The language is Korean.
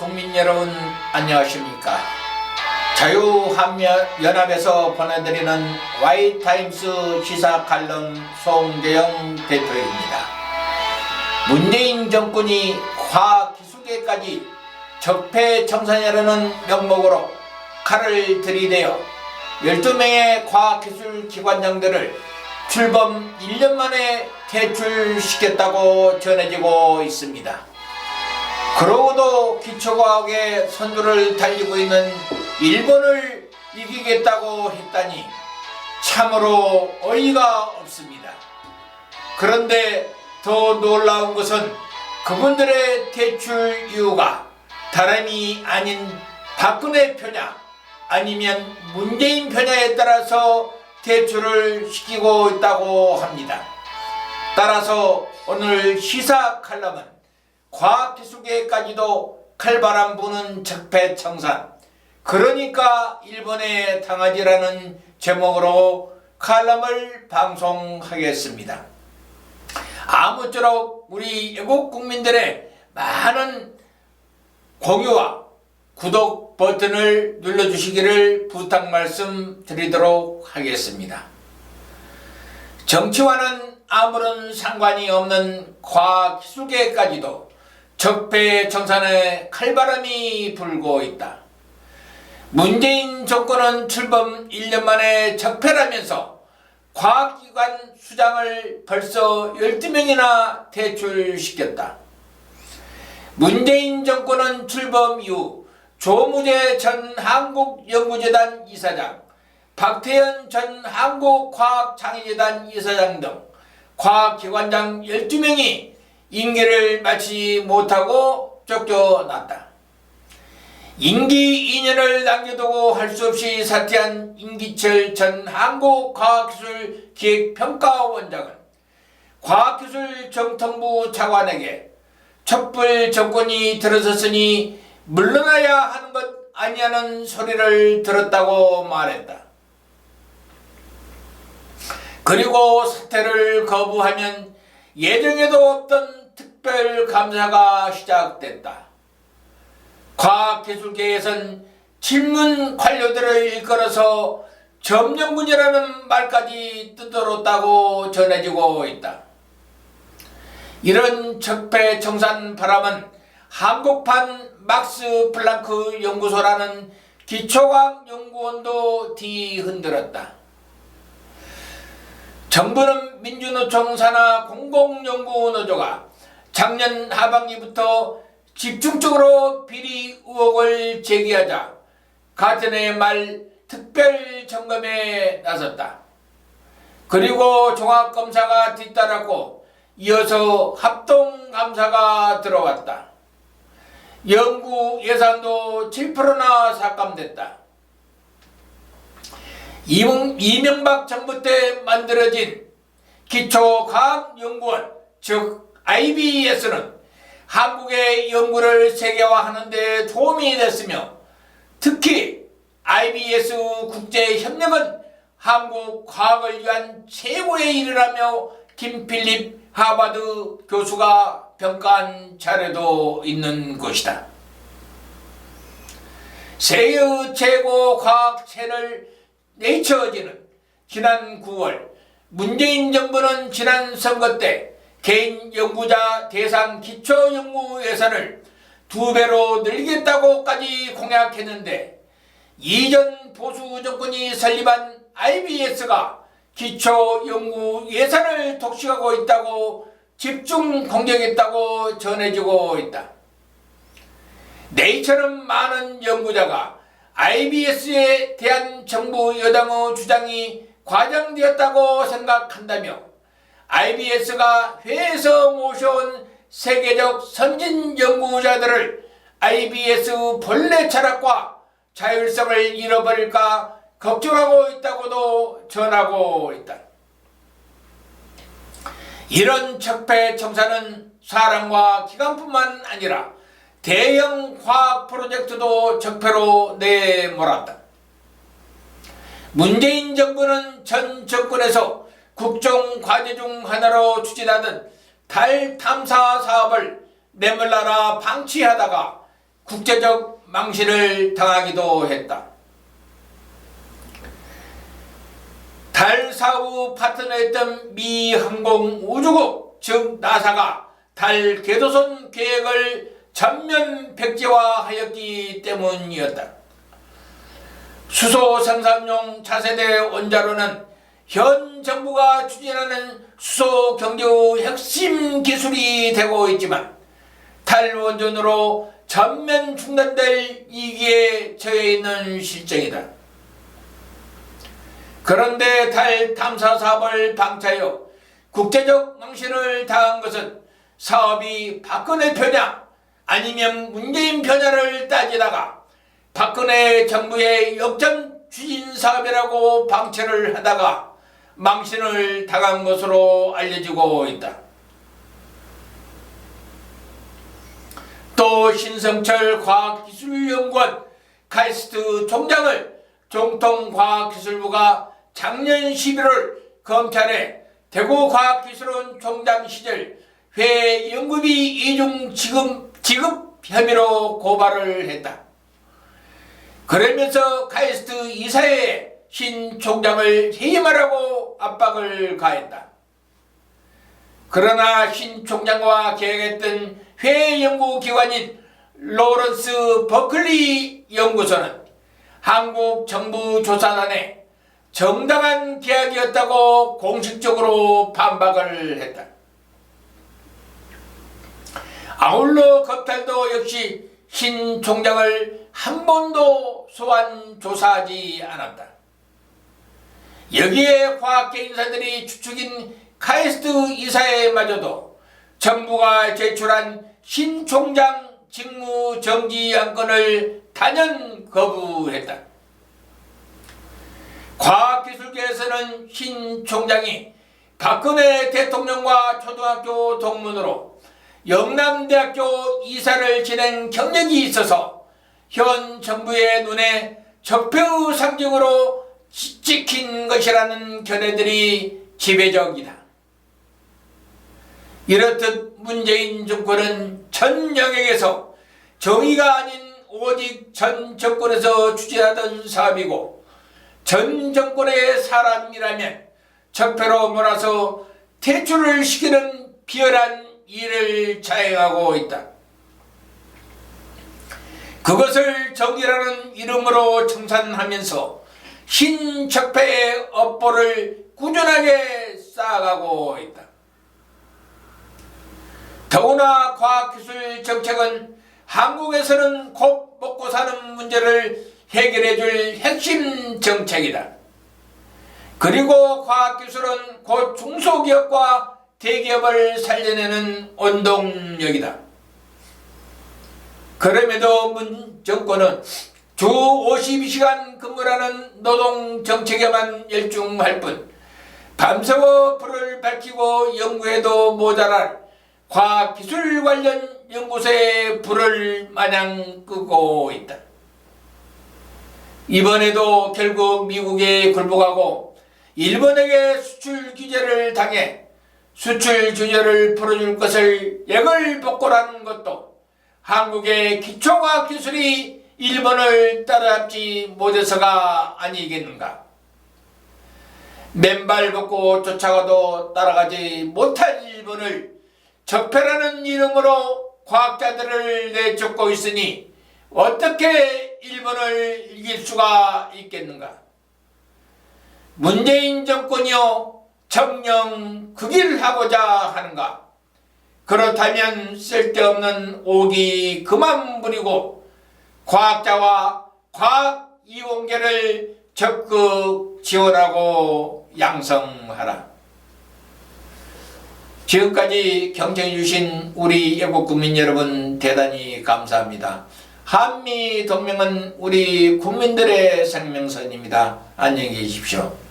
국민 여러분 안녕하십니까. 자유한국연합에서 보내드리는 Y타임스 시사 칼럼 송재영 대표입니다. 문재인 정권이 과학기술계까지 적폐청산이라는 명목으로 칼을 들이대어 12명의 과학기술기관장들을 출범 1년 만에 퇴출시켰다고 전해지고 있습니다. 그러고도 기초과학의 선두를 달리고 있는 일본을 이기겠다고 했다니 참으로 어이가 없습니다. 그런데 더 놀라운 것은 그분들의 퇴출 이유가 다름이 아닌 박근혜 편향 아니면 문재인 편향에 따라서 퇴출을 시키고 있다고 합니다. 따라서 오늘 시사 칼럼은 과학기술계까지도 칼바람 부는 적폐청산, 그러니까 일본에 당하지라는 제목으로 칼럼을 방송하겠습니다. 아무쪼록 우리 애국 국민들의 많은 공유와 구독 버튼을 눌러주시기를 부탁 말씀드리도록 하겠습니다. 정치와는 아무런 상관이 없는 과학기술계까지도 적폐청산의 칼바람이 불고 있다. 문재인 정권은 출범 1년 만에 적폐라면서 과학기관 수장을 벌써 12명이나 퇴출시켰다. 문재인 정권은 출범 이후 조무제 전 한국연구재단 이사장, 박태현 전 한국과학창의재단 이사장 등 과학기관장 12명이 임기를 마치지 못하고 쫓겨났다. 임기 2년을 남겨두고 할 수 없이 사퇴한 임기철 전 한국과학기술기획평가원장은 과학기술정통부 차관에게 촛불 정권이 들어섰으니 물러나야 하는 것 아니냐는 소리를 들었다고 말했다. 그리고 사퇴를 거부하면 예정에도 없던 특별감사가 시작됐다. 과학기술계에선 질문 관료들을 이끌어서 점령군이라는 말까지 떠들었다고 전해지고 있다. 이런 적폐청산 바람은 한국판 막스 플랑크 연구소라는 기초과학 연구원도 뒤흔들었다. 정부는 민주노총 산하 공공연구노조가 작년 하반기부터 집중적으로 비리 의혹을 제기하자 같은 해 말 특별점검에 나섰다. 그리고 종합검사가 뒤따랐고 이어서 합동감사가 들어왔다. 연구 예산도 7%나 삭감됐다. 이명박 정부 때 만들어진 기초과학연구원 즉 IBS는 한국의 연구를 세계화하는 데 도움이 됐으며 특히 IBS 국제협력은 한국 과학을 위한 최고의 일이라며 김필립 하버드 교수가 평가한 자료도 있는 것이다. 세계 최고 과학 채널 네이처지는 지난 9월 문재인 정부는 지난 선거 때 개인 연구자 대상 기초연구 예산을 2배로 늘리겠다고까지 공약했는데 이전 보수 정권이 설립한 IBS가 기초연구 예산을 독식하고 있다고 집중 공격했다고 전해지고 있다. 네이처는 많은 연구자가 IBS에 대한 정부 여당의 주장이 과장되었다고 생각한다며 IBS가 해외에서 모셔온 세계적 선진 연구자들을 IBS 본래 철학과 자율성을 잃어버릴까 걱정하고 있다고도 전하고 있다. 이런 적폐청산은 사람과 기관뿐만 아니라 대형 과학 프로젝트도 적폐로 내몰았다. 문재인 정부는 전 정권에서 국정과제 중 하나로 추진하던 달 탐사 사업을 내몰라라 방치하다가 국제적 망신을 당하기도 했다. 달 사후 파트너였던 미 항공우주국 즉 나사가 달 궤도선 계획을 전면 백지화하였기 때문이었다. 수소 생산용 차세대 원자로는 현 정부가 추진하는 수소 경제의 핵심 기술이 되고 있지만 달 원전으로 전면 중단될 위기에 처해 있는 실정이다. 그런데 달 탐사 사업을 방치하여 국제적 망신을 당한 것은 사업이 박근혜 편야 아니면 문재인 편야를 따지다가 박근혜 정부의 역전 추진 사업이라고 방치를 하다가 망신을 당한 것으로 알려지고 있다. 또 신성철 과학기술연구원 카이스트 총장을 정통과학기술부가 작년 11월 검찰에 대구과학기술원 총장 시절 회 연구비 이중 지급 혐의로 고발을 했다. 그러면서 카이스트 이사회에 신 총장을 해임하라고 압박을 가했다. 그러나 신 총장과 계약했던 회 연구기관인 로런스 버클리 연구소는 한국 정부 조사단에 정당한 계약이었다고 공식적으로 반박을 했다. 아울러 검찰도 역시 신 총장을 한 번도 소환 조사하지 않았다. 여기에 과학계 인사들이 추측인 카이스트 이사회마저도 정부가 제출한 신 총장 직무 정지 안건을 단연 거부했다. 과학기술계에서는 신 총장이 박근혜 대통령과 초등학교 동문으로 영남대학교 이사를 지낸 경력이 있어서 현 정부의 눈에 적폐의 상징으로 찍힌 것이라는 견해들이 지배적이다. 이렇듯 문재인 정권은 전 영역에서 정의가 아닌 오직 전 정권에서 추진하던 사업이고 전 정권의 사람이라면 적폐로 몰아서 퇴출을 시키는 비열한 일을 자행하고 있다. 그것을 정의라는 이름으로 청산하면서 신적폐의 업보를 꾸준하게 쌓아가고 있다. 더구나 과학기술 정책은 한국에서는 곧 먹고 사는 문제를 해결해줄 핵심 정책이다. 그리고 과학기술은 곧 중소기업과 대기업을 살려내는 원동력이다. 그럼에도 문 정권은 주 52시간 근무라는 노동정책에만 열중할 뿐 밤새워 불을 밝히고 연구해도 모자랄 과학기술 관련 연구소의 불을 마냥 끄고 있다. 이번에도 결국 미국에 굴복하고 일본에게 수출 규제를 당해 수출 규제를 풀어줄 것을 약을 복골하는 것도 한국의 기초과학기술이 일본을 따라잡지 못해서가 아니겠는가. 맨발 벗고 쫓아가도 따라가지 못할 일본을 적폐라는 이름으로 과학자들을 내쫓고 있으니 어떻게 일본을 이길 수가 있겠는가. 문재인 정권이요 정령 그 길 하고자 하는가. 그렇다면 쓸데없는 오기 그만 부리고 과학자와 과학 이공계를 적극 지원하고 양성하라. 지금까지 경청해 주신 우리 애국국민 여러분 대단히 감사합니다. 한미동맹은 우리 국민들의 생명선입니다. 안녕히 계십시오.